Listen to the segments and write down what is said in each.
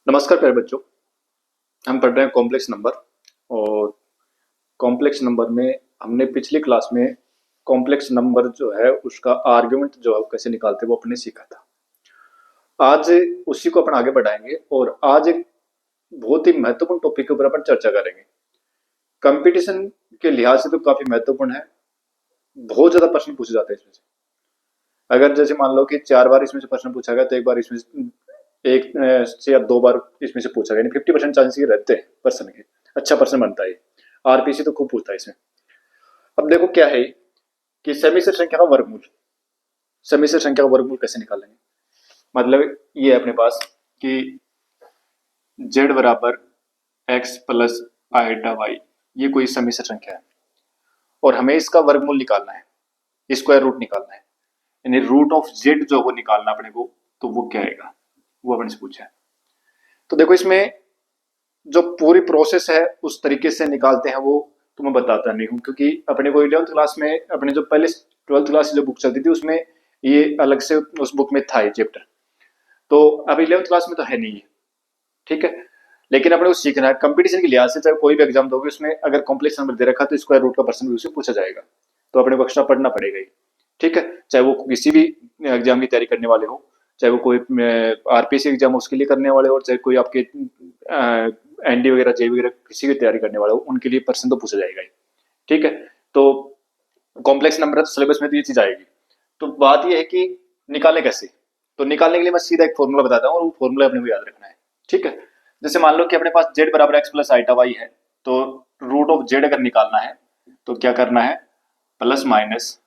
नमस्कार प्यारे बच्चों। हम पढ़ रहे हैं कॉम्प्लेक्स नंबर। और कॉम्प्लेक्स नंबर में हमने पिछली क्लास में कॉम्प्लेक्स नंबर जो है उसका आर्गुमेंट जो है कैसे निकालते हैं वो अपने सीखा था। आज उसी को अपन आगे बढ़ाएंगे और आज एक बहुत ही महत्वपूर्ण टॉपिक के ऊपर अपन चर्चा करेंगे। कंपटीशन के लिहाज से तो काफी महत्वपूर्ण है, बहुत ज्यादा प्रश्न पूछे जाते हैं इसमें से। अगर जैसे मान लो कि 4 बार इसमें से प्रश्न पूछा गया तो एक बार इसमें एक से या 2 बार इसमें से पूछा गया, 50% चांसेस रहते हैं पर्सन के। अच्छा पर्सन बनता है। आरपीसी तो खूब पूछता है इसमें। अब देखो क्या है कि समिश्र संख्या का वर्गमूल। समिश्र संख्या का वर्गमूल कैसे निकालेंगे? मतलब ये है अपने पास कि z बराबर x प्लस आईटा वाई, ये कोई समिश्र संख्या है और हमें इसका वर्गमूल निकालना है, स्क्वायर रूट निकालना है, यानी रूट ऑफ z जो वो निकालना अपने को। तो वो क्या आएगा वो अपने से पूछा है। तो देखो इसमें जो पूरी प्रोसेस है उस तरीके से निकालते हैं वो तो मैं बताता नहीं हूँ, क्योंकि अपने को 11th क्लास में अपने जो पहले 12th क्लास की जो बुक चलती थी उसमें ये अलग से उस बुक में था ये चैप्टर। तो अब 11th क्लास में तो है नहीं है, ठीक है। लेकिन अपने को सीखना है कंपटीशन के लिहाज से। चाहे कोई भी एग्जाम दोगे उसमें अगर कॉम्प्लेक्स नंबर दे रखा तो स्क्वायर रूट का पर्सन भी उससे पूछा जाएगा, तो अपने को एक्स्ट्रा पढ़ना पड़ेगा ही, ठीक है। चाहे वो किसी भी एग्जाम की तैयारी करने वाले हो, चाहे वो कोई आरपीसी एग्जाम उसके लिए करने वाले हो, चाहे कोई आपके एनडी वगैरह जे वगैरह किसी की तैयारी करने वाले हो, उनके लिए पर्सन तो पूछा जाएगा ही, ठीक है। तो कॉम्प्लेक्स नंबर सिलेबस में तो ये चीज आएगी। तो बात ये है कि निकालें कैसे। तो निकालने के लिए मैं सीधा एक फॉर्मूला बताता हूँ और वो फॉर्मूला अपने को याद रखना है, ठीक है। जैसे मान लो कि अपने पास z बराबर एक्स प्लस आईटा वाई है, तो रूट ऑफ z अगर निकालना है तो क्या करना है, प्लस माइनस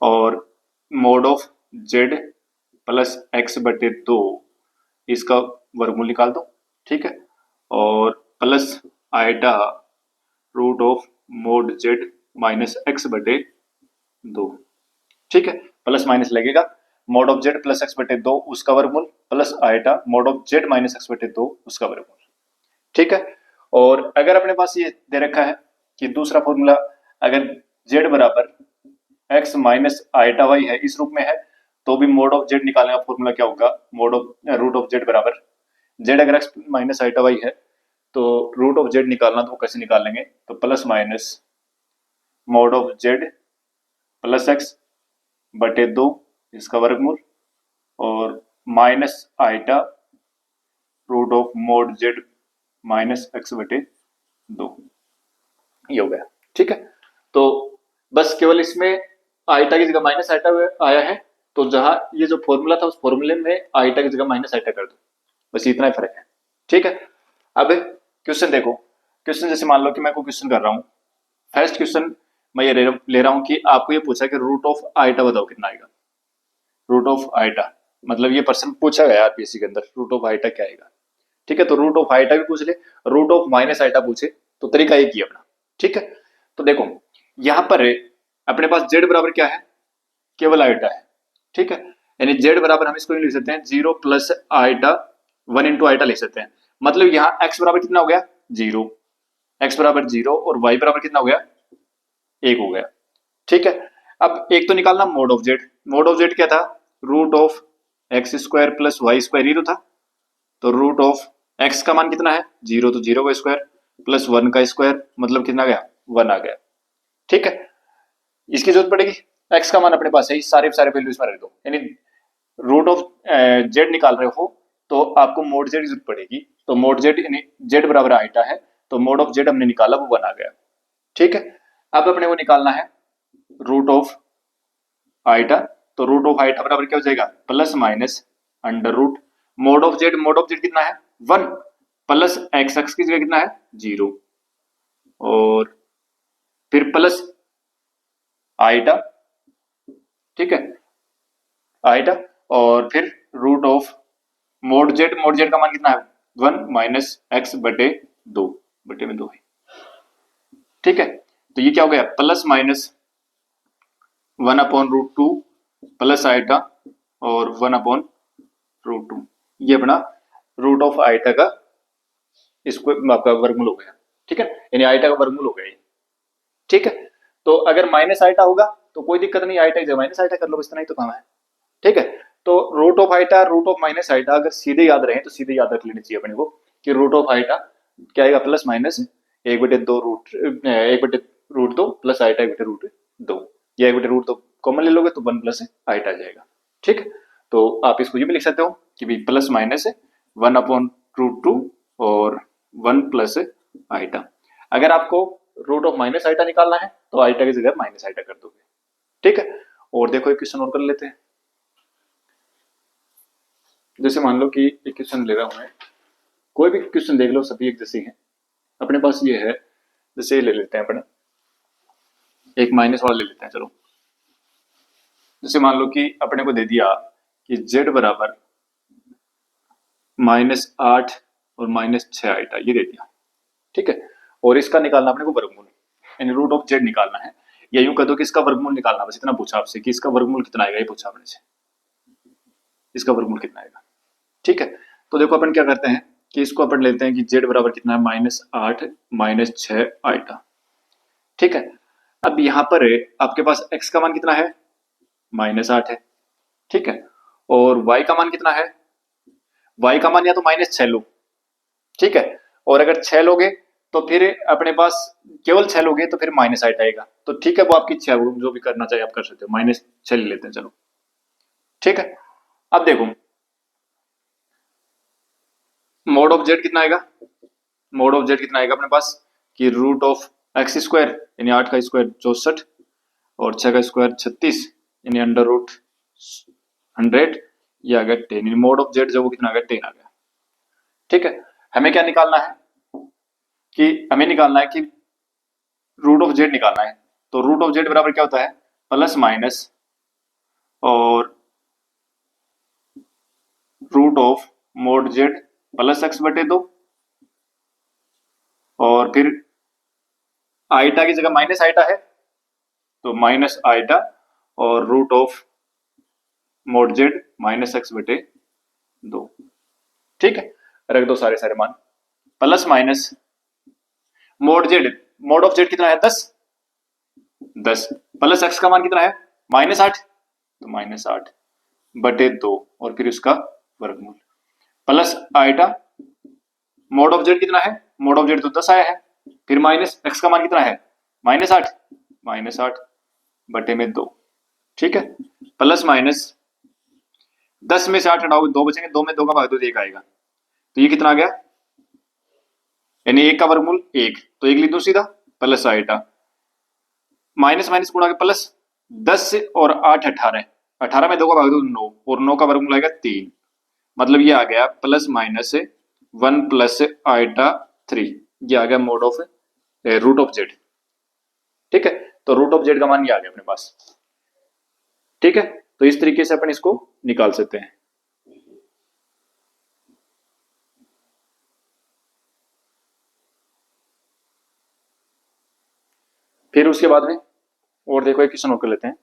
और mod of z plus x बटे 2 इसका वर्गमूल निकाल दो, ठीक है। और plus iota root of mod z minus x बटे 2, ठीक है। प्लस माइनस लगेगा, mod of z plus x बटे 2 उसका वर्गमूल plus iota mod of z minus x बटे 2 उसका वर्गमूल, ठीक है। और अगर अपने पास ये दे रखा है कि दूसरा फॉर्मूला अगर z बराबर x माइनस आईटा वाई है इस रूप में है, तो भी मोड ऑफ z निकालने का फॉर्मूला क्या होगा, mod of root of z बराबर z अगर x माइनस आईटा वाई है तो रूट ऑफ z निकालना तो कैसे निकालेंगे, तो plus minus mod of z plus x बटे 2 इसका वर्गमूल और minus iota root of mod z minus x बटे 2, ये हो गया, ठीक है। तो बस केवल इसमें आईटा की जगह माइनस आईटा आया है, तो जहां ये जो फॉर्मूला था उस फॉर्मूले में आईटा की जगह माइनस आईटा कर दो, बस इतना ही फर्क है, ठीक है। अब क्वेश्चन देखो। क्वेश्चन जैसे मान लो कि मैं कोई क्वेश्चन कर रहा हूँ। फर्स्ट क्वेश्चन मैं ये ले रहा हूँ कि आपको ये पूछा कि रूट ऑफ आईटा बताओ कितना आएगा। रूट ऑफ आईटा मतलब ये पर्सन पूछा गया आरपीएससी के अंदर, रूट ऑफ आईटा क्या आएगा, ठीक है। तो रूट ऑफ आईटा भी पूछ ले, रूट ऑफ माइनस आईटा पूछे तो तरीका एक ही अपना, ठीक है। तो देखो यहां पर अपने पास z बराबर क्या है, केवल आईटा है, ठीक है। यानी z बराबर हम इसको लिख सकते हैं 0 प्लस आईटा 1 इंटू आईटा लिख सकते हैं। मतलब यहाँ x बराबर कितना हो गया 0, x बराबर 0 और y बराबर कितना हो गया 1 हो गया, ठीक है। अब एक तो निकालना mod of z। Mod of z क्या था, root of x square plus y square, 0 था। तो रूट ऑफ एक्स का मान कितना है 0, तो 0 का स्क्वायर प्लस 1 का स्क्वायर मतलब कितना आ गया 1 आ गया, ठीक है। इसकी जरूरत पड़ेगी, एक्स का मान अपने पास है, सारे सारे वैल्यू इसमें रख दो। यानी रूट ऑफ जेड निकाल रहे हो तो आपको मोड जेड की जरूरत पड़ेगी। तो मोड जेड यानी जेड बराबर आईटा है, तो मोड ऑफ जेड हमने निकाला वो 1 आ गया, ठीक है। अब अपने को निकालना है रूट ऑफ आईटा। तो रूट ऑफ आईटा बराबर क्या हो जाएगा, plus minus under root mod of Z कितना है 1 प्लस एक्स एक्स की जगह कितना है 0 और फिर प्लस आईटा, ठीक है, आईटा और फिर रूट ऑफ मोड जेड का मान कितना है 1 माइनस एक्स बटे 2 बटे में 2 है, ठीक है। तो ये क्या हो गया plus minus 1 upon root 2 plus आईटा और 1 अपॉन रूट 2, ये अपना रूट ऑफ आईटा का इसको आपका वर्गमूल हो गया, ठीक है। यानी आईटा का वर्गमूल हो गया ये, ठीक है। तो अगर माइनस आईटा होगा तो कोई दिक्कत नहीं, आईटा की जगह माइनस आईटा कर लो, इतना ही तो काम है, ठीक है। तो root of iota root of minus iota अगर सीधे याद रहे तो सीधे याद रख लेनी चाहिए अपने को कि रूट ऑफ आइटा क्या आएगा, plus minus 1/2 root 1/√2 plus iota 1/√2, या 1/√2 कॉमन ले लोगे तो 1 प्लस आइटा आ जाएगा। ठीक, तो आप इसको ये भी लिख सकते हो कि भाई प्लस माइनस 1/√2 और 1 प्लस आइटा। अगर आपको रूट ऑफ माइनस आइटा निकालना है तो आइटा की जगह माइनस आइटा कर दोगे। ठीक है, और देखो एक क्वेश्चन और कर लेते हैं। जैसे मान लो कि एक क्वेश्चन ले रहा हूं मैं, कोई भी क्वेश्चन देख लो, सभी एक जैसे हैं अपने पास। ये है, जैसे ले लेते हैं अपने एक माइनस वाला ले लेते हैं। चलो, जैसे मान लो कि अपने को दे दिया कि z बराबर -8 और -6 आइटा, ये दे दिया। ठीक है, और इसका निकालना अपने को वर्गमूल, यानी रूट ऑफ z निकालना है, या यूं कह दो कि इसका वर्गमूल निकालना। बस इतना पूछा आपसे कि इसका वर्गमूल कितना आएगा, ये पूछा अपने से, इसका वर्गमूल कितना आएगा। ठीक है, तो देखो अपन क्या करते हैं कि इसको अपन लेते हैं कि z बराबर कितना है, -8 -6 आइटा। ठीक है, अब यहाँ पर आपके पास x का मान कितना है, -8 है। ठीक है, और y का मान कितना है, y का मान या तो -6 लो। ठीक है, और अगर 6 लोगे तो फिर अपने पास केवल 6 लोगे तो फिर -8 आएगा। तो ठीक है, वो आपकी इच्छा है, जो भी करना चाहिए आप कर सकते हो, -6 ले लेते हैं। चलो ठीक है, अब देखो मोड ऑफ z कितना आएगा, मोड ऑफ z कितना आएगा अपने पास कि रूट ऑफ x स्क्वायर यानी 8 का स्क्वायर 64 और 6 का स्क्वायर 36 यानी √100, ये आ गया 10, यानी मोड ऑफ z जो वो कितना आ गया, 10 आ गया। ठीक है, हमें क्या निकालना है कि हमें निकालना है कि रूट ऑफ z निकालना है। तो रूट ऑफ z बराबर क्या होता है, प्लस माइनस और root of mod z plus x/2 और फिर आइटा की जगह माइनस आइटा है तो माइनस आइटा और root of mod z -x/2। ठीक है, रख दो सारे सारे मान, plus minus mod z, mod of z कितना है 10 प्लस x का मान कितना है -8 तो -8/2 और फिर उसका वर्गमूल, plus iota mod of z कितना है, मोड ऑफ z तो 10 आया है, फिर माइनस x का मान कितना है -8/2। ठीक है, प्लस माइनस 10 में से 8 हटाओगे 2 बचेंगे, 2 में 2 का भाग दो 1 आएगा, तो ये कितना आ गया, यानी 1 का वर्गमूल 1, तो 1 लिख दो सीधा, प्लस आइटा माइनस माइनस गुणा के प्लस 10 और 8 18, 18 में 2 का भाग दो 9 और 9 का वर्गमूल आएगा 3, मतलब ये आ गया प्लस माइनस 1 प्लस आइटा 3, ये आ गया mod of root of z। ठीक है, तो रूट ऑफ z का मान ये आ गया अपने पास। ठीक है, तो इस तरीके से अपन इसको निकाल सकते हैं। फिर उसके बाद में और देखो एक क्वेश्चन और कर लेते हैं।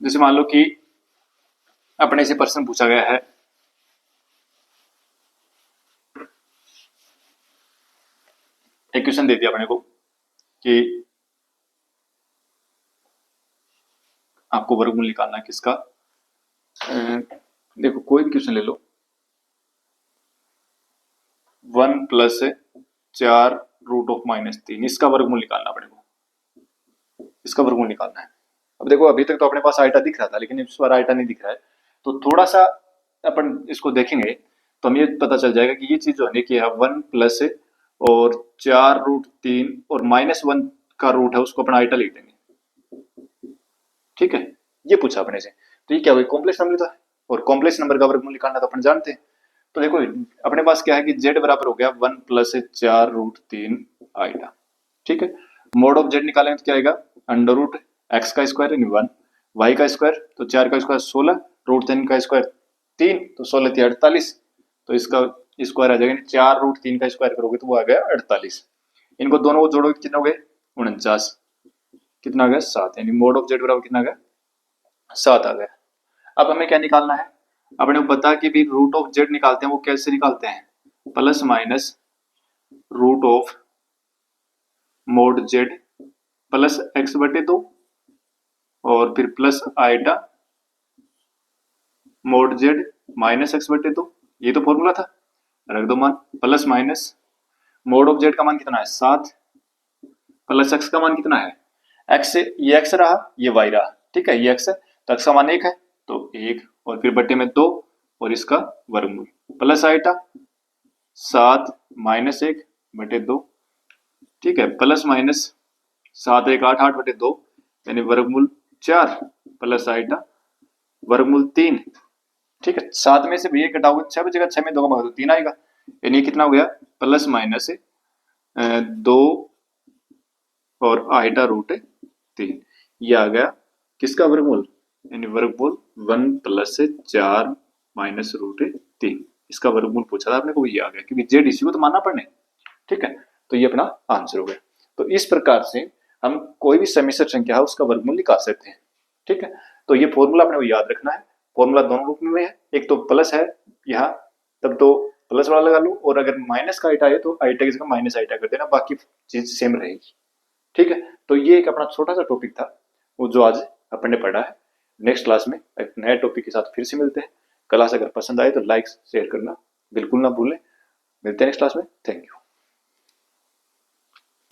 जैसे मान लो कि अपने से प्रश्न पूछा गया है, एक क्वेश्चन दे दिया अपने को कि आपको वर्गमूल निकालना है किसका। देखो कोई भी क्वेश्चन ले लो, 1 प्लस 4 रूट ऑफ -3, इसका वर्गमूल निकालना अपने को, इसका वर्गमूल निकालना है। अब देखो अभी तक तो अपने पास आइटा दिख रहा था, लेकिन इस बार आइटा नहीं दिख रहा है, तो थोड़ा सा अपन इसको देखेंगे तो हमें पता चल जाएगा कि ये चीज जो है कि 1 प्लस और 4√3 और -1 का रूट है उसको अपन आइटा लिख देंगे। ठीक है, ये पूछा अपने से, तो ये क्या हुआ, कॉम्प्लेक्स नंबर था, और कॉम्प्लेक्स नंबर का वर्गमूल निकालना तो अपन जानते हैं। तो देखो अपने पास क्या है कि z बराबर हो गया 1 प्लस 4√3 आइटा। ठीक है, मोड ऑफ z निकालेंगे तो क्या आएगा, √x का स्क्वायर यानी 1, y का स्क्वायर तो 4 का स्क्वायर 16, √3 का स्क्वायर 3 तो 16 × 48, तो इसका स्क्वायर आ जाएगा, 4√3 का स्क्वायर करोगे तो वो आ गया 48। इनको दोनों को जोड़ोगे कितना हो गए 49, कितना आ गया 7, यानी मोड ऑफ z बराबर कितना आ गया 7 आ गया। अब हमें क्या निकालना है, अपने को बता कि भी रूट ऑफ z निकालते हैं, वो कैसे निकालते हैं, plus minus root of mod z plus x/2 और फिर plus iota mod Z minus x बटे 2, ये तो फॉर्मूला था, रख दो मान, plus minus mod of Z का मान कितना है 7, प्लस एक्स का मान कितना है एक्स, ये एक्स रहा ये वाई रहा, ठीक है, ये एक्स है तो एक्स का मान 1 है तो 1, और फिर बटे में 2 और इसका वर्गमूल, प्लस आइटा 7 माइनस 1 बटे 2, ठीक है, प्लस माइनस 7 1 8 8 बटे 2 यानी वर्गमूल 4 प्लस आइटा वर्गमूल 3, ठीक है, 7 में से भी 1 घटाओगे 6 बचेगा, 6 में 2 का भाग तो 3 आएगा, यानी कितना हो गया प्लस माइनस 2 और आइटा रूट 3, ये आ गया किसका वर्गमूल, यानी वर्गमूल 1 प्लस 4 माइनस रूट 3, इसका वर्गमूल पूछा था आपने को, ये आ गया क्योंकि जेड इसी को तो मानना पड़ने, ठीक है, तो ये अपना आंसर हो गया। तो इस प्रकार से हम कोई भी समिश्र संख्या है उसका वर्गमूल निकाल सकते हैं, ठीक है। तो ये फॉर्मूला अपने को याद रखना है, फॉर्मूला दोनों रूप में है, एक तो प्लस है यहाँ तब तो प्लस वाला लगा लो, और अगर माइनस का आइटा है तो आइटा की जगह माइनस आइटा कर देना, बाकी चीज सेम रहेगी, ठीक है। तो ये एक अपना छोटा सा टॉपिक था वो जो आज अपन ने पढ़ा है। नेक्स्ट क्लास में एक नए टॉपिक के साथ फिर से मिलते हैं। क्लास अगर पसंद आए तो लाइक शेयर करना बिल्कुल ना भूलें। मिलते हैं नेक्स्ट क्लास में, थैंक यू।